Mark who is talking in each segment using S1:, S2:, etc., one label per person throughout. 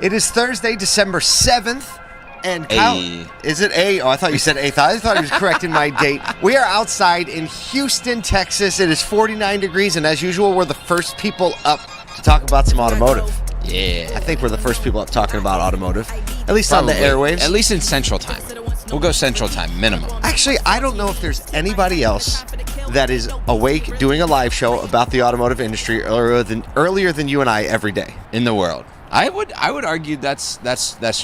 S1: It is Thursday, December 7th. And Kyle, is it A? Oh, I thought you said 8th. I thought he was correcting my date. We are outside in Houston, Texas. It is 49 degrees, and as usual, we're the first people up to talk about some automotive.
S2: Yeah.
S1: I think we're the first people up talking about automotive, at least on the airwaves.
S2: At least in Central Time. We'll go Central Time, minimum.
S1: Actually, I don't know if there's anybody else that is awake doing a live show about the automotive industry earlier than you and I every day
S2: in the world. I would argue that's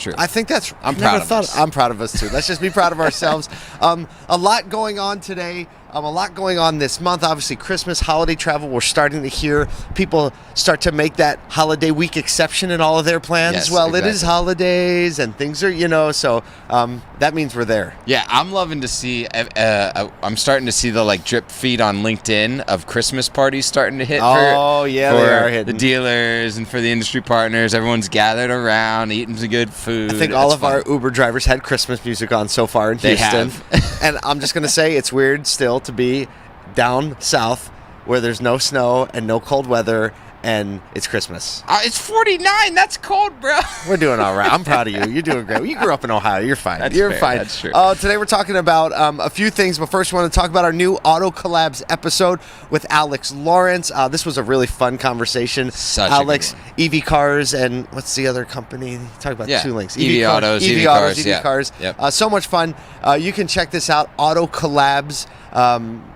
S2: true.
S1: I think that's.
S2: I'm proud of us.
S1: I'm proud of us too. Let's just be proud of ourselves. A lot going on today. A lot going on this month. Obviously, Christmas, holiday travel. We're starting to hear people start to make that holiday week exception in all of their plans.
S2: Yes,
S1: well,
S2: exactly.
S1: It is holidays and things are, so that means we're there.
S2: Yeah, I'm loving to see. I'm starting to see the drip feed on LinkedIn of Christmas parties starting to hit.
S1: They are hitting.
S2: The dealers and for the industry partners. Everyone's gathered around, eating some good food.
S1: I think all of our Uber drivers had Christmas music on so far in Houston.
S2: They have.
S1: And I'm just going to say it's weird still to be down south where there's no snow and no cold weather and it's Christmas.
S2: It's 49. That's cold, bro.
S1: We're doing all right. I'm proud of you. You're doing great. You grew up in Ohio. You're fine. You're
S2: fair.
S1: fine.
S2: That's true.
S1: Today we're talking about a few things, but first we want to talk about our new Auto Collabs episode with Alex Lawrence. This was a really fun conversation. Alex, EV Cars, and what's the other company? Talk about two links.
S2: EV Autos, EV Cars.
S1: Yep. So much fun. You can check this out, Auto Collabs.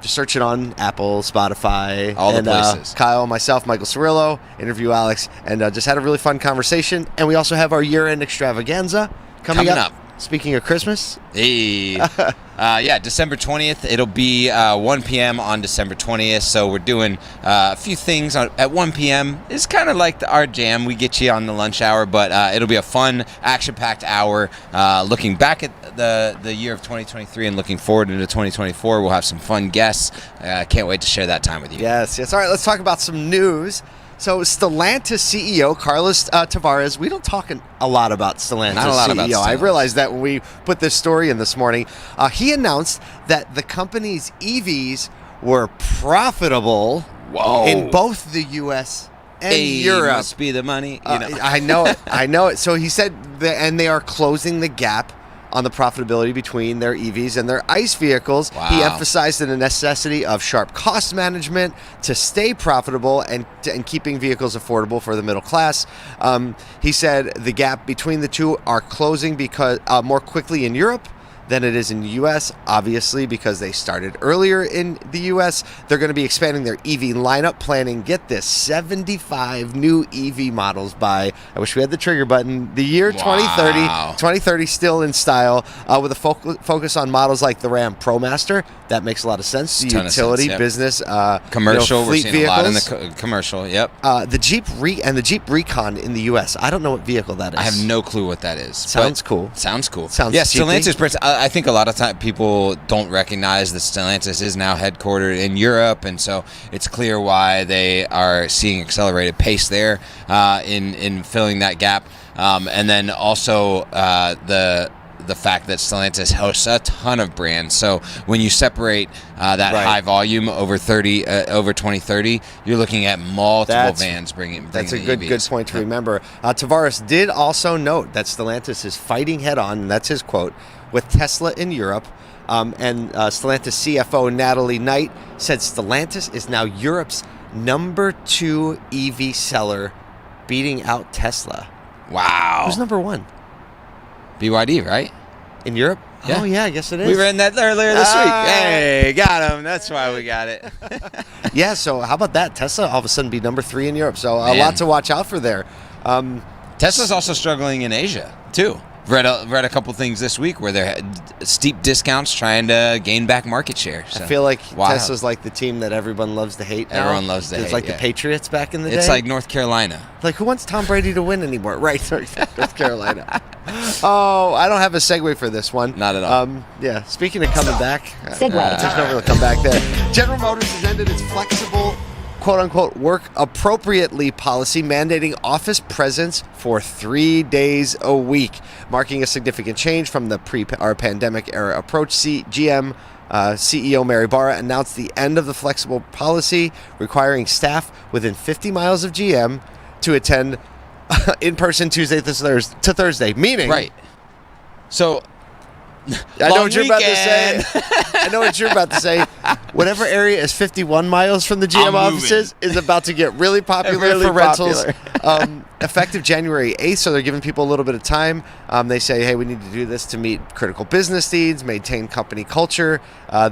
S1: Just search it on Apple, Spotify,
S2: all the places.
S1: Kyle, myself, Michael Cirillo, interview Alex, and just had a really fun conversation. And we also have our year-end extravaganza coming up. Speaking of Christmas.
S2: Hey. December 20th. It'll be 1 p.m. on December 20th. So we're doing a few things at 1 p.m. It's kind of like our jam. We get you on the lunch hour, but it'll be a fun, action-packed hour. Looking back at the year of 2023 and looking forward into 2024. We'll have some fun guests. Can't wait to share that time with you.
S1: Yes. All right, let's talk about some news. So Stellantis CEO Carlos Tavares, we don't talk a lot about Stellantis CEO. I realized that when we put this story in this morning. He announced that the company's EVs were profitable in both the U.S. and Europe.
S2: Must be the money.
S1: I know it. So he said, and they are closing the gap on the profitability between their EVs and their ICE vehicles.
S2: Wow.
S1: He emphasized the necessity of sharp cost management to stay profitable and keeping vehicles affordable for the middle class. He said the gap between the two are closing because more quickly in Europe than it is in the U.S., obviously, because they started earlier in the U.S. They're going to be expanding their EV lineup, planning, get this, 75 new EV models by, I wish we had the trigger button, the year 2030. 2030 still in style, with a focus on models like the Ram ProMaster. That makes a lot of sense. The utility, business,
S2: commercial,
S1: fleet
S2: we're seeing
S1: vehicles.
S2: a lot in the commercial, yep.
S1: The Jeep Recon in the U.S., I don't know what vehicle that is.
S2: I have no clue what that is.
S1: Sounds cool.
S2: Sounds cool.
S1: Sounds
S2: Stellantis, I think a lot of time people don't recognize that Stellantis is now headquartered in Europe, and so it's clear why they are seeing accelerated pace there in filling that gap. And then also the fact that Stellantis hosts a ton of brands. So when you separate that high volume over 2030, you're looking at multiple vans bringing
S1: That's a
S2: the
S1: good
S2: EVs.
S1: point to remember. Tavares did also note that Stellantis is fighting head-on, and that's his quote, with Tesla in Europe. And Stellantis CFO Natalie Knight said Stellantis is now Europe's number 2 EV seller, beating out Tesla.
S2: Wow.
S1: Who's number 1?
S2: BYD, right?
S1: In Europe?
S2: Yeah.
S1: Oh, yeah, I guess it is.
S2: We ran that earlier this week. Hey, got him. That's why we got it.
S1: Yeah, so how about that? Tesla all of a sudden be number 3 in Europe. So a lot to watch out for there.
S2: Tesla's also struggling in Asia, too. Read a couple things this week where they're steep discounts trying to gain back market share. So.
S1: I feel like Tesla's like the team that everyone loves to hate now.
S2: Everyone loves to hate.
S1: It's like the Patriots back in the day.
S2: It's like North Carolina.
S1: Like, who wants Tom Brady to win anymore? Right, North Carolina. Oh, I don't have a segue for this one.
S2: Not at all.
S1: Yeah, speaking of coming back.
S3: Segue.
S1: There's no real comeback there. General Motors has ended its flexible quote-unquote work appropriately policy mandating office presence for 3 days a week, marking a significant change from the pandemic era approach. GM CEO Mary Barra announced the end of the flexible policy requiring staff within 50 miles of GM to attend in person Tuesday to Thursday, meaning
S2: Right. So
S1: I know
S2: long
S1: what you're about to say.
S2: weekend.
S1: I know what you're about to say. Whatever area is 51 miles from the GM
S2: I'm
S1: offices is about to get really popular
S2: Really
S1: for rentals.
S2: popular.
S1: Effective January 8th, so they're giving people a little bit of time. They say, hey, we need to do this to meet critical business needs, maintain company culture.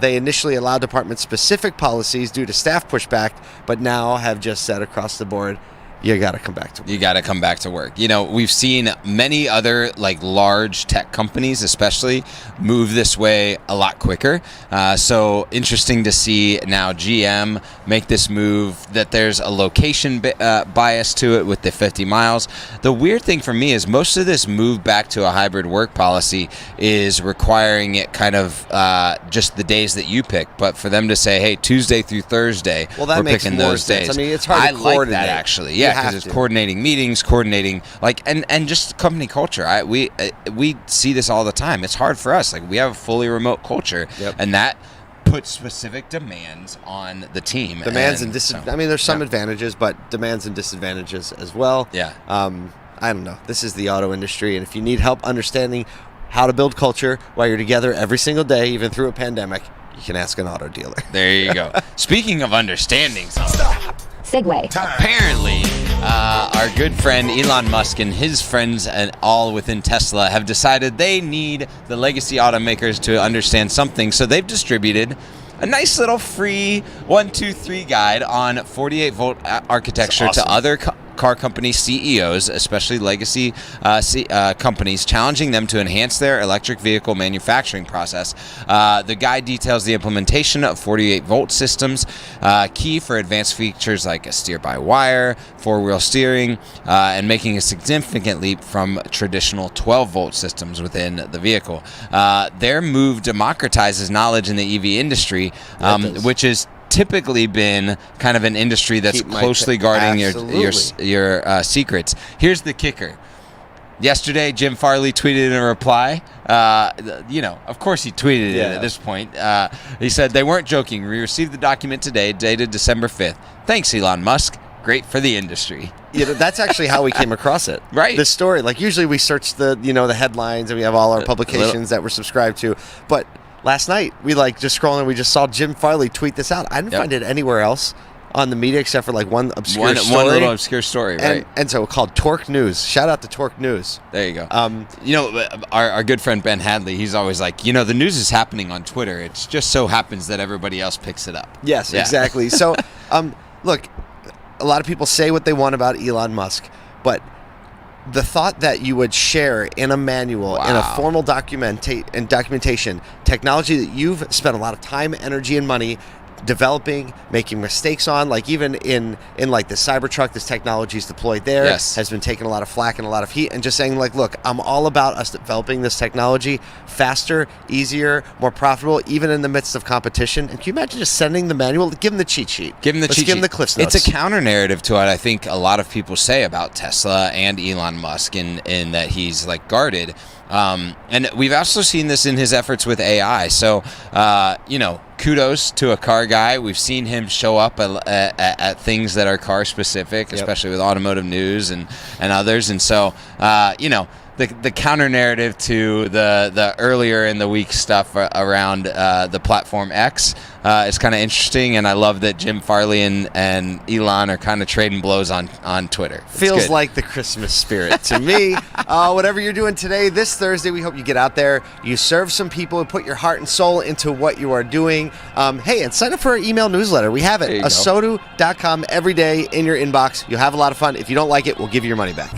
S1: They initially allowed department-specific policies due to staff pushback, but now have just said across the board, you got to come back to work.
S2: You got to come back to work. You know, we've seen many other like large tech companies, especially, move this way a lot quicker. So interesting to see now GM make this move. That there's a location bias to it with the 50 miles. The weird thing for me is most of this move back to a hybrid work policy is requiring it kind of just the days that you pick. But for them to say, hey, Tuesday through Thursday,
S1: well, that
S2: we're
S1: makes
S2: picking
S1: more
S2: those
S1: sense.
S2: days.
S1: I mean, it's hard to
S2: like
S1: coordinate.
S2: that actually.
S1: You
S2: Yeah,
S1: have
S2: because it's
S1: to.
S2: coordinating meetings, coordinating like and just company culture. We see this all the time. It's hard for us. Like we have a fully remote culture, and that puts specific demands on the team.
S1: Demands and disadvantages. I mean, there's some advantages, but demands and disadvantages as well.
S2: Yeah.
S1: I don't know. This is the auto industry, and if you need help understanding how to build culture while you're together every single day, even through a pandemic, you can ask an auto dealer.
S2: There you go. Speaking of understanding something.
S3: Segue.
S2: Apparently, our good friend Elon Musk and his friends and all within Tesla have decided they need the legacy automakers to understand something. So they've distributed a nice little free 1-2-3 guide on 48-volt architecture
S1: That's awesome.
S2: to other car company CEOs, especially legacy companies, challenging them to enhance their electric vehicle manufacturing process. The guide details the implementation of 48-volt systems, key for advanced features like a steer-by-wire, four-wheel steering, and making a significant leap from traditional 12-volt systems within the vehicle. Their move democratizes knowledge in the EV industry, which is typically been kind of an industry that's closely guarding your secrets. Here's the kicker. Yesterday, Jim Farley tweeted in a reply. Of course he tweeted it at this point. He said, they weren't joking. We received the document today, dated December 5th. Thanks, Elon Musk. Great for the industry.
S1: That's actually how we came across it.
S2: Right.
S1: This story. Like usually we search the headlines and we have all our publications that we're subscribed to. But last night, we just scrolling, we just saw Jim Farley tweet this out. I didn't find it anywhere else on the media except for one obscure story.
S2: One little obscure story, right?
S1: And so called Torque News. Shout out to Torque News.
S2: There you go. Our good friend Ben Hadley, he's always like, the news is happening on Twitter. It just so happens that everybody else picks it up.
S1: Yes, exactly. So, look, a lot of people say what they want about Elon Musk, but the thought that you would share in a manual, in a formal documentation, technology that you've spent a lot of time, energy, and money developing, making mistakes on, like even in like the Cybertruck, this technology is deployed there, has been taking a lot of flack and a lot of heat, and just saying like, look, I'm all about us developing this technology faster, easier, more profitable, even in the midst of competition. And can you imagine just sending the manual, give them the cheat sheet.
S2: Give them the cheat sheet.
S1: Give them the Cliff Notes.
S2: It's a counter narrative to what I think a lot of people say about Tesla and Elon Musk in that he's like guarded. And we've also seen this in his efforts with AI. So, kudos to a car guy. We've seen him show up at things that are car specific, especially with automotive news and others. And so, the counter narrative to the earlier in the week stuff around the platform X is kind of interesting, and I love that Jim Farley and Elon are kind of trading blows on Twitter. It's
S1: Feels
S2: good.
S1: like the Christmas spirit to me. Whatever you're doing today, this Thursday, we hope you get out there, you serve some people, and put your heart and soul into what you are doing. Hey, and sign up for our email newsletter. We have it, asodu.com, every day in your inbox. You'll have a lot of fun. If you don't like it, we'll give you your money back.